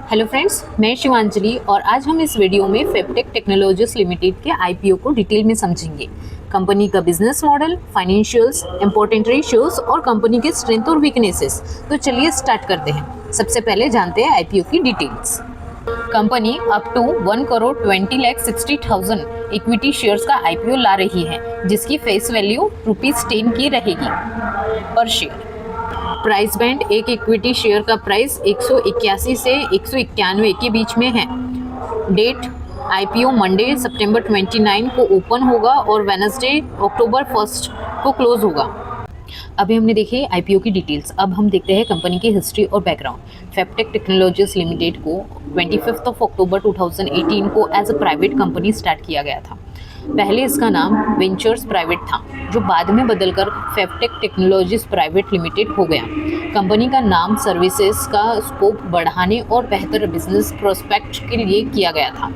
Hello friends, मैं शिवांजलि और आज हम इस वीडियो में फेबटेक टेक्नोलॉजीज लिमिटेड के आईपीओ को डिटेल में समझेंगे। कंपनी का business model, financials, important ratios और कंपनी के स्ट्रेंथ और वीकनेसेस। तो चलिए स्टार्ट करते हैं। सबसे पहले जानते हैं आईपीओ की details. Company up to 1,20,60,000 equity shares का आईपीओ ला रही है, जिसकी फेस वैल्यू ₹10 की रहेगी पर शेयर। प्राइस बैंड एक इक्विटी शेयर का प्राइस 181 से 191 के बीच में है। डेट आईपीओ मंडे सितंबर 29 को ओपन होगा और वेडनेसडे अक्टूबर 1 को क्लोज होगा। अभी हमने देखी आईपीओ की डिटेल्स। अब हम देखते हैं कंपनी की हिस्ट्री और बैकग्राउंड। फेबटेक टेक्नोलॉजीज लिमिटेड को 25 अक्टूबर 2018 को as a private company start किया गया था। पहले इसका नाम वेंचर्स प्राइवेट था, जो बाद में बदलकर फेबटेक टेक्नोलॉजीज प्राइवेट लिमिटेड हो गया। कंपनी का नाम सर्विसेज का स्कोप बढ़ाने और बेहतर बिजनेस प्रोस्पेक्ट के लिए किया गया था।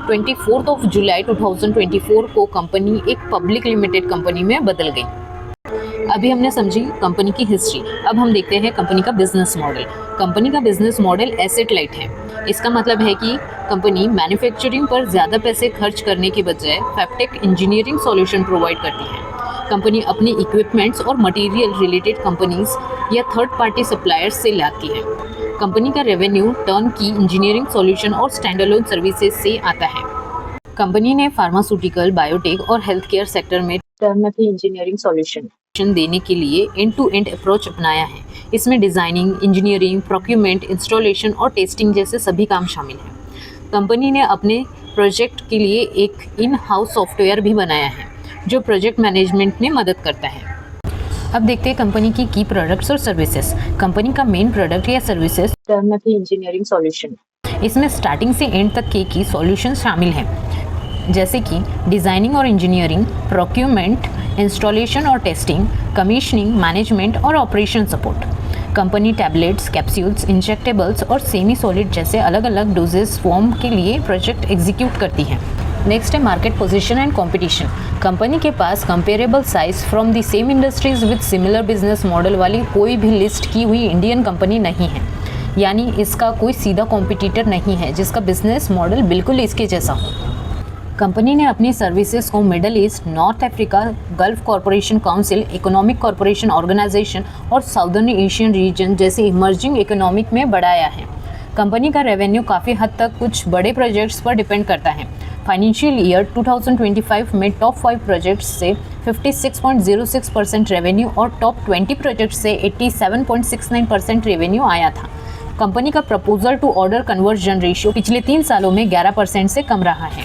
24 जुलाई 2024 को कंपनी एक पब्लिक लिमिटेड कंपनी में बदल गई। अभी हमने समझी कंपनी की हिस्ट्री। अब हम देखते हैं कंपनी का बिजनेस मॉडल। कंपनी का बिजनेस मॉडल एसेट लाइट है। इसका मतलब है कि कंपनी मैन्युफैक्चरिंग पर ज़्यादा पैसे खर्च करने के बजाय फेबटेक इंजीनियरिंग सॉल्यूशन प्रोवाइड करती है। कंपनी अपने इक्विपमेंट्स और मटेरियल रिलेटेड कंपनीज या थर्ड पार्टी सप्लायर्स से लाती है। कंपनी का रेवेन्यू टर्न की इंजीनियरिंग सॉल्यूशन और स्टैंडअलोन सर्विसेज से आता है। कंपनी ने फार्मास्यूटिकल, बायोटेक और हेल्थ केयर सेक्टर में टर्न की इंजीनियरिंग सॉल्यूशन देने के लिए एंड टू एंड अप्रोच अपनाया है। इसमें डिज़ाइनिंग, इंजीनियरिंग, प्रोक्यूरमेंट, इंस्टॉलेशन और टेस्टिंग जैसे सभी काम शामिल हैं। कंपनी ने अपने प्रोजेक्ट के लिए एक इन हाउस सॉफ्टवेयर भी बनाया है, जो प्रोजेक्ट मैनेजमेंट में मदद करता है। अब देखते हैं कंपनी की प्रोडक्ट्स और सर्विसेज। कंपनी का मेन प्रोडक्ट या सर्विसेज टर्न की इंजीनियरिंग सॉल्यूशन। इसमें स्टार्टिंग से एंड तक के की सॉल्यूशन शामिल हैं, जैसे कि डिज़ाइनिंग और इंजीनियरिंग, प्रोक्यूरमेंट, इंस्टॉलेशन और टेस्टिंग, कमीशनिंग, मैनेजमेंट और operation support. Company tablets, capsules, injectables और सेमी सॉलिड जैसे अलग अलग डोजेस फॉर्म के लिए प्रोजेक्ट एग्जीक्यूट करती है। नेक्स्ट है market position and competition. Company के पास comparable size from the same industries with similar business model वाली कोई भी लिस्ट की हुई इंडियन कंपनी नहीं है, यानी इसका कोई सीधा कॉम्पिटिटर नहीं है जिसका बिजनेस मॉडल बिल्कुल इसके जैसा हो। कंपनी ने अपनी सर्विसेज को Middle East, North Africa, Gulf Corporation Council, Economic Corporation Organisation और साउदर्न एशियन रीजन जैसे इमर्जिंग इकोनॉमिक में बढ़ाया है। कंपनी का रेवेन्यू काफ़ी हद तक कुछ बड़े प्रोजेक्ट्स पर डिपेंड करता है। फाइनेंशियल ईयर 2025 में टॉप 5 प्रोजेक्ट्स से 56.06% रेवेन्यू और टॉप 20 प्रोजेक्ट्स से 87.69% रेवेन्यू आया था। कंपनी का proposal to order conversion ratio पिछले 3 सालों में 11% से कम रहा है।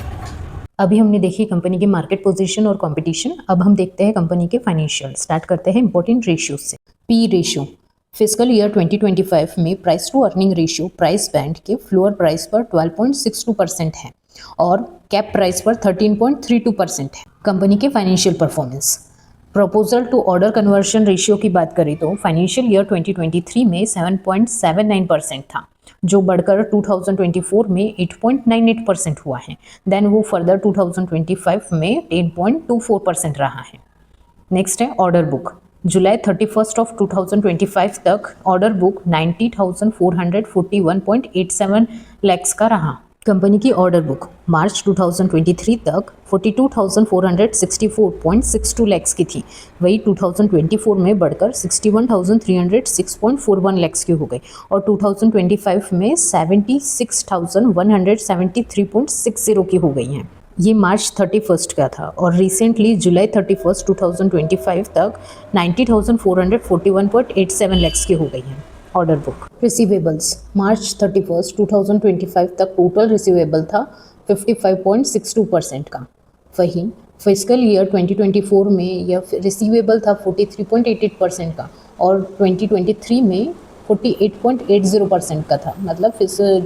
अभी हमने देखी कंपनी के मार्केट पोजीशन और कंपटीशन। अब हम देखते हैं कंपनी के फाइनेंशियल। स्टार्ट करते हैं इंपॉर्टेंट रेशियोज से। पी रेशियो फिजिकल ईयर 2025 में price to earning ratio price band के फ्लोर प्राइस पर 12.62% है और कैप प्राइस पर 13.32% है। कंपनी के financial performance. Proposal to order conversion ratio की बात करें तो फाइनेंशियल ईयर 2023 में 7.79% था, जो बढ़कर 2024 में 8.98% हुआ है। देन वो फर्दर 2025 में 10.24% रहा है। नेक्स्ट है ऑर्डर बुक। जुलाई 31 2025 तक ऑर्डर बुक 90,441.87 लैक्स का रहा। कंपनी की ऑर्डर बुक मार्च 2023 तक 42,464.62 लैक्स की थी। वही 2024 में बढ़कर 61,306.41 लैक्स की हो गई और 2025 में 76,173.60 की हो गई हैं। ये मार्च 31 का था और रिसेंटली जुलाई 31, 2025 तक 90,441.87 लैक्स की हो गई हैं। Order book. रिसीवेबल्स मार्च 31, 2025 तक टोटल रिसीवेबल था 55.62% का। वहीं फिजिकल ईयर 2024 में यह रिसीवेबल था 43.88% का और 2023 में 48.80% का था। मतलब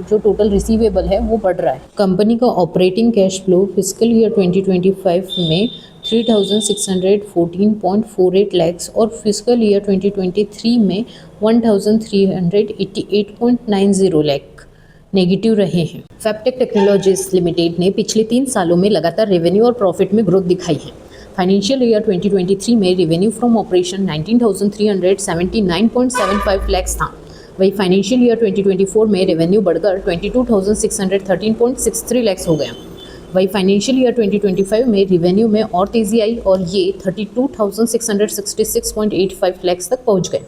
जो टोटल रिसीवेबल है वो बढ़ रहा है। कंपनी का operating cash flow physical year 2025 में 3,614.48 लैक्स और फिजिकल ईयर 2023 में 1,388.90 लैख नेगेटिव रहे हैं। फेबटेक टेक्नोलॉजीज लिमिटेड ने पिछले 3 सालों में लगातार रेवेन्यू और प्रॉफिट में ग्रोथ दिखाई है। फाइनेंशियल ईयर 2023 में रेवेन्यू फ्रॉम ऑपरेशन 19,379.75 लैक्स था, वही फाइनेंशियल ईयर 2024 में रेवेन्यू बढ़कर 22,613.63 लाख हो गया। वही फाइनेंशियल ईयर 2025 में रेवेन्यू में और तेज़ी आई और ये 32,666.85 लाख तक पहुंच गए।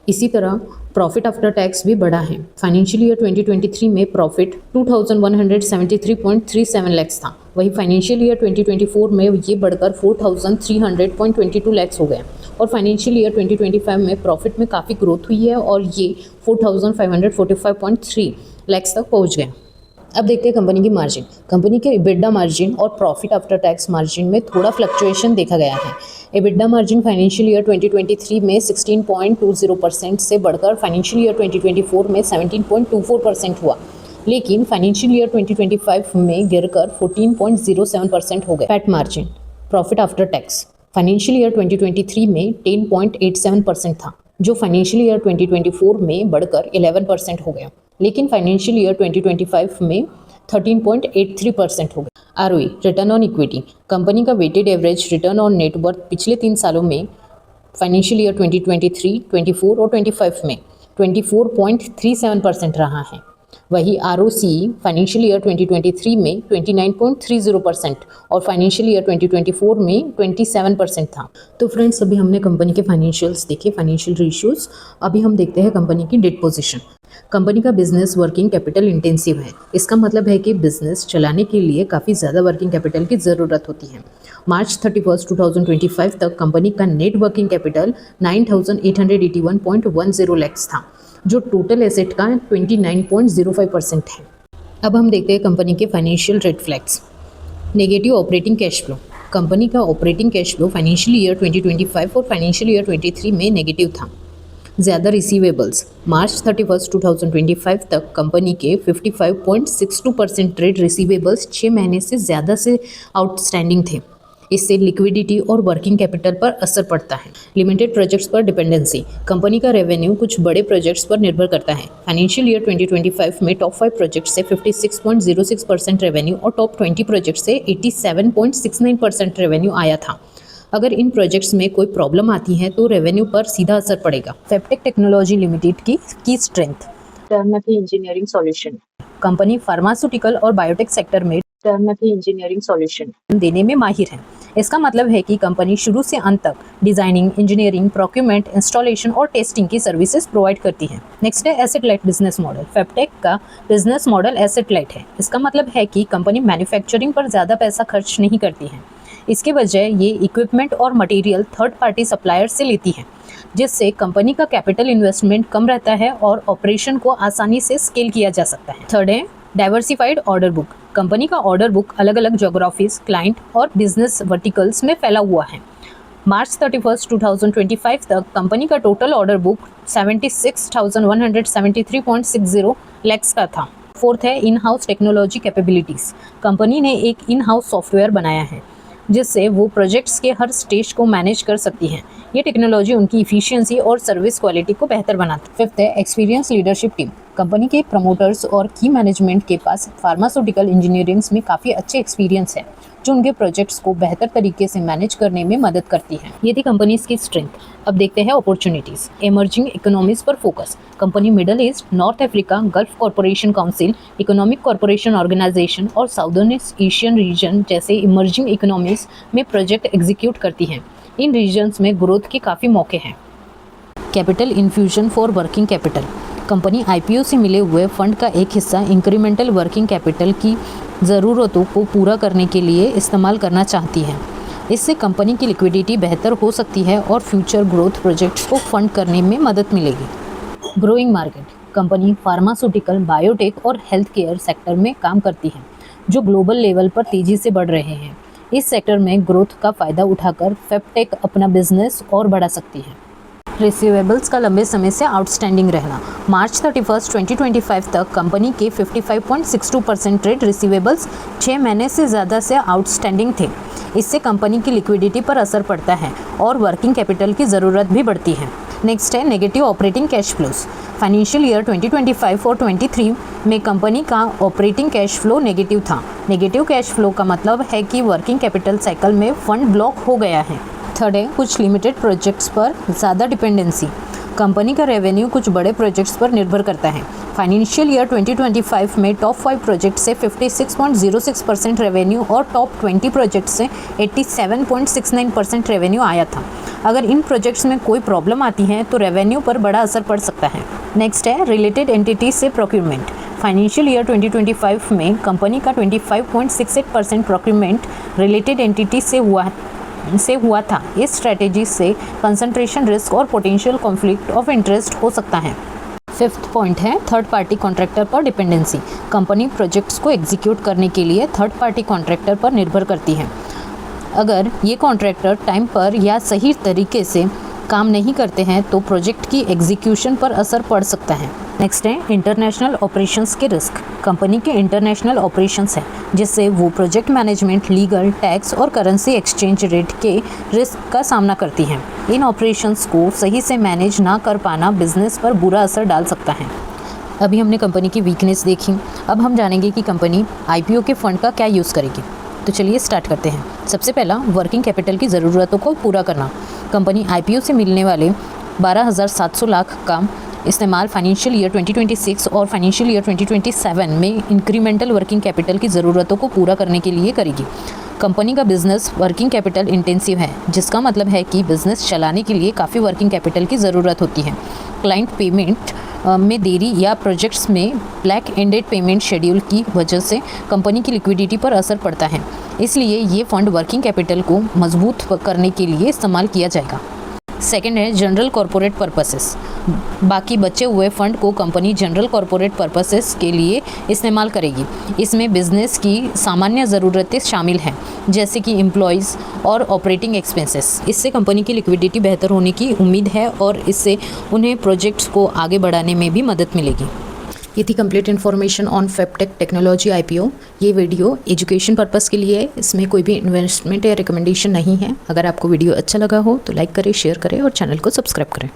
इसी तरह प्रॉफिट आफ्टर टैक्स भी बढ़ा है। फाइनेंशियल ईयर 2023 में प्रॉफिट 2,173.37 लाख था। वही फाइनेंशियल ईयर 2024 में ये बढ़कर 4,300.22 लाख हो गए और फाइनेंशियल ईयर 2025 में प्रॉफिट में काफ़ी ग्रोथ हुई है और ये 4,545.3 लाख तक पहुंच गए। अब देखते हैं कंपनी की मार्जिन। कंपनी के EBITDA मार्जिन और प्रॉफिट आफ्टर टैक्स मार्जिन में थोड़ा फ्लक्चुएशन देखा गया है। EBITDA मार्जिन फाइनेंशियल ईयर 2023 में 16.20% से बढ़कर फाइनेंशियल ईयर 2024 में 17.24% हुआ, लेकिन फाइनेंशियल ईयर 2025 में गिरकर 14.07% हो गए। PAT margin profit after tax financial year 2023 में 10.87% था, जो फाइनेंशियल ईयर 2024 में बढ़कर 11% हो गया, लेकिन फाइनेंशियल ईयर 2025 में 13.83% हो गया। ROE return on equity company का weighted average return on net worth पिछले 3 सालों में फाइनेंशियल ईयर 2023, 24 और 25 में 24.37% रहा है। वही ROCE फाइनेंशियल ईयर 2023 में 29.30% और फाइनेंशियल ईयर 2024 में 27% था। तो फ्रेंड्स, अभी हमने कंपनी के फाइनेंशियल्स देखे, फाइनेंशियल रेशियोज। अभी हम देखते हैं कंपनी की डेट पोजीशन। कंपनी का बिजनेस वर्किंग कैपिटल इंटेंसिव है। इसका मतलब है कि बिजनेस चलाने के लिए काफ़ी ज़्यादा वर्किंग कैपिटल की ज़रूरत होती है। मार्च 31, 2025 तक कंपनी का नेट वर्किंग कैपिटल 9,881.10 लाख था, जो टोटल एसेट का 29.05% है। अब हम देखते हैं कंपनी के financial red flags. Negative operating cash flow. Company का operating cash flow financial year 2025 और फाइनेंशियल ईयर 23 में नेगेटिव था। ज़्यादा रिसीवेबल्स। मार्च 31, 2025 तक कंपनी के 55.62% ट्रेड रिसीवेबल्स 6 महीने से ज़्यादा से आउटस्टैंडिंग थे। इससे लिक्विडिटी और वर्किंग कैपिटल पर असर पड़ता है। लिमिटेड प्रोजेक्ट्स पर डिपेंडेंसी। कंपनी का रेवेन्यू कुछ बड़े प्रोजेक्ट्स पर निर्भर करता है। फाइनेंशियल ईयर 2025 में टॉप 5 प्रोजेक्ट से 56.06% रेवेन्यू और टॉप 20 प्रोजेक्ट से 87.69% रेवेन्यू आया था। अगर इन प्रोजेक्ट्स में कोई प्रॉब्लम आती है तो रेवेन्यू पर सीधा असर पड़ेगा। फेप्टेक टेक्नोलॉजी लिमिटेड की strength. Turnkey engineering solution. Company pharmaceutical और बायोटेक सेक्टर में टर्नकी इंजीनियरिंग सॉल्यूशन देने में माहिर है। इसका मतलब है कि कंपनी शुरू से अंत तक डिजाइनिंग, इंजीनियरिंग, प्रोक्यूरमेंट, इंस्टॉलेशन और टेस्टिंग की सर्विसेज प्रोवाइड करती है। नेक्स्ट है एसेट लाइट बिजनेस मॉडल। फेप्टेक का बिजनेस मॉडल एसेट लाइट है। इसका मतलब है कि कंपनी मैन्युफैक्चरिंग पर ज़्यादा पैसा खर्च नहीं करती है। इसके बजाय ये इक्विपमेंट और मटेरियल थर्ड पार्टी सप्लायर से लेती है, जिससे कंपनी का कैपिटल इन्वेस्टमेंट कम रहता है और ऑपरेशन को आसानी से स्केल किया जा सकता है। थर्ड है डाइवर्सिफाइड ऑर्डर बुक। कंपनी का ऑर्डर बुक अलग अलग ज्योग्राफीज, क्लाइंट और बिजनेस वर्टिकल्स में फैला हुआ है। मार्च 31, 2025 तक कंपनी का टोटल ऑर्डर बुक 76,173.60 लाख का था। फोर्थ है in house technology capabilities. Company ने एक इन हाउस सॉफ्टवेयर बनाया है जिससे वो प्रोजेक्ट्स के हर स्टेज को मैनेज कर सकती हैं। ये टेक्नोलॉजी उनकी इफिशियंसी और सर्विस क्वालिटी को बेहतर बनाती है। फिफ्थ है एक्सपीरियंस लीडरशिप टीम। कंपनी के प्रमोटर्स और की मैनेजमेंट के पास फार्मास्यूटिकल इंजीनियरिंग में काफ़ी अच्छे एक्सपीरियंस है, जो उनके प्रोजेक्ट्स को बेहतर तरीके से मैनेज करने में मदद करती है। ये थी कंपनीज की स्ट्रेंथ। अब देखते हैं अपॉर्चुनिटीज़। इमर्जिंग इकोनॉमीज पर focus. Company Middle East, North Africa, Gulf Corporation Council, Economic Corporation Organisation और साउदर्न एशियन रीजन जैसे इमर्जिंग इकोनॉमीज में प्रोजेक्ट एग्जीक्यूट करती हैं। इन रीजन्स में ग्रोथ के काफ़ी मौके हैं। Capital infusion for working capital. Company IPO से मिले हुए फंड का एक हिस्सा इंक्रीमेंटल वर्किंग कैपिटल की ज़रूरतों को पूरा करने के लिए इस्तेमाल करना चाहती है। इससे कंपनी की लिक्विडिटी बेहतर हो सकती है और फ्यूचर ग्रोथ प्रोजेक्ट्स को फंड करने में मदद मिलेगी। Growing market. Company pharmaceutical, biotech और हेल्थ केयर सेक्टर में काम करती है, जो ग्लोबल लेवल पर तेज़ी से बढ़ रहे हैं। इस सेक्टर में ग्रोथ का फ़ायदा उठाकर फेप्टेक अपना बिजनेस और बढ़ा सकती है। रिसीवेबल्स का लंबे समय से आउटस्टैंडिंग रहना। मार्च 31, 2025 तक कंपनी के 55.62% ट्रेड रिसीवेबल्स 6 महीने से ज़्यादा से आउटस्टैंडिंग थे। इससे कंपनी की लिक्विडिटी पर असर पड़ता है और वर्किंग कैपिटल की ज़रूरत भी बढ़ती है। नेक्स्ट है negative operating cash flows. Financial year 2025 और 23 में कंपनी का ऑपरेटिंग कैश फ्लो नेगेटिव था। नेगेटिव कैश फ्लो का मतलब है कि वर्किंग कैपिटल साइकिल में फंड ब्लॉक हो गया है। थर्ड है कुछ लिमिटेड प्रोजेक्ट्स पर ज़्यादा डिपेंडेंसी। कंपनी का रेवेन्यू कुछ बड़े प्रोजेक्ट्स पर निर्भर करता है। फाइनेंशियल ईयर 2025 में टॉप 5 प्रोजेक्ट से 56.06% रेवेन्यू और टॉप 20 प्रोजेक्ट से 87.69% रेवेन्यू आया था। अगर इन प्रोजेक्ट्स में कोई प्रॉब्लम आती है तो रेवेन्यू पर बड़ा असर पड़ सकता है। नेक्स्ट है रिलेटेड एंटिटीज से प्रोक्यूरमेंट। फाइनेंशियल ईयर 2025 में कंपनी का 25.68% प्रोक्यूरमेंट रिलेटेड एंटिटीज से हुआ था। इस स्ट्रेटेजी से कंसंट्रेशन रिस्क और पोटेंशियल कॉन्फ्लिक्ट ऑफ इंटरेस्ट हो सकता है। फिफ्थ पॉइंट है थर्ड पार्टी कॉन्ट्रैक्टर पर डिपेंडेंसी। कंपनी प्रोजेक्ट्स को एग्जीक्यूट करने के लिए थर्ड पार्टी कॉन्ट्रैक्टर पर निर्भर करती है। अगर ये कॉन्ट्रैक्टर टाइम पर या सही तरीके से काम नहीं करते हैं तो प्रोजेक्ट की एग्जीक्यूशन पर असर पड़ सकता है। नेक्स्ट है इंटरनेशनल ऑपरेशंस के रिस्क। कंपनी के इंटरनेशनल ऑपरेशंस हैं जिससे वो प्रोजेक्ट मैनेजमेंट, लीगल, टैक्स और करेंसी एक्सचेंज रेट के रिस्क का सामना करती हैं। इन ऑपरेशंस को सही से मैनेज ना कर पाना बिजनेस पर बुरा असर डाल सकता है। अभी हमने कंपनी की वीकनेस देखी, अब हम जानेंगे कि कंपनी IPO के फंड का क्या यूज़ करेगी। तो चलिए स्टार्ट करते हैं। सबसे पहला वर्किंग कैपिटल की ज़रूरतों को पूरा करना। कंपनी IPO से मिलने वाले 12,700 लाख का इस्तेमाल फाइनेंशियल ईयर 2026 और फाइनेंशियल ईयर 2027 में इंक्रीमेंटल वर्किंग कैपिटल की ज़रूरतों को पूरा करने के लिए करेगी। कंपनी का बिजनेस वर्किंग कैपिटल इंटेंसिव है, जिसका मतलब है कि बिजनेस चलाने के लिए काफ़ी वर्किंग कैपिटल की ज़रूरत होती है। क्लाइंट पेमेंट में देरी या प्रोजेक्ट्स में ब्लैक एंडेड पेमेंट शेड्यूल की वजह से कंपनी की लिक्विडिटी पर असर पड़ता है। इसलिए ये फंड वर्किंग कैपिटल को मजबूत करने के लिए इस्तेमाल किया जाएगा। सेकेंड है जनरल कॉरपोरेट पर्पसेस। बाकी बचे हुए फंड को कंपनी जनरल कॉरपोरेट पर्पसेस के लिए इस्तेमाल करेगी। इसमें बिजनेस की सामान्य ज़रूरतें शामिल हैं, जैसे कि एम्प्लॉयज़ और ऑपरेटिंग एक्सपेंसेस। इससे कंपनी की लिक्विडिटी बेहतर होने की उम्मीद है और इससे उन्हें प्रोजेक्ट्स को आगे बढ़ाने में भी मदद मिलेगी। ये थी complete information on Fabtech technology IPO। ये वीडियो एजुकेशन पर्पस के लिए है, इसमें कोई भी इन्वेस्टमेंट या रिकमेंडेशन नहीं है। अगर आपको वीडियो अच्छा लगा हो तो लाइक करें, शेयर करें और चैनल को सब्सक्राइब करें।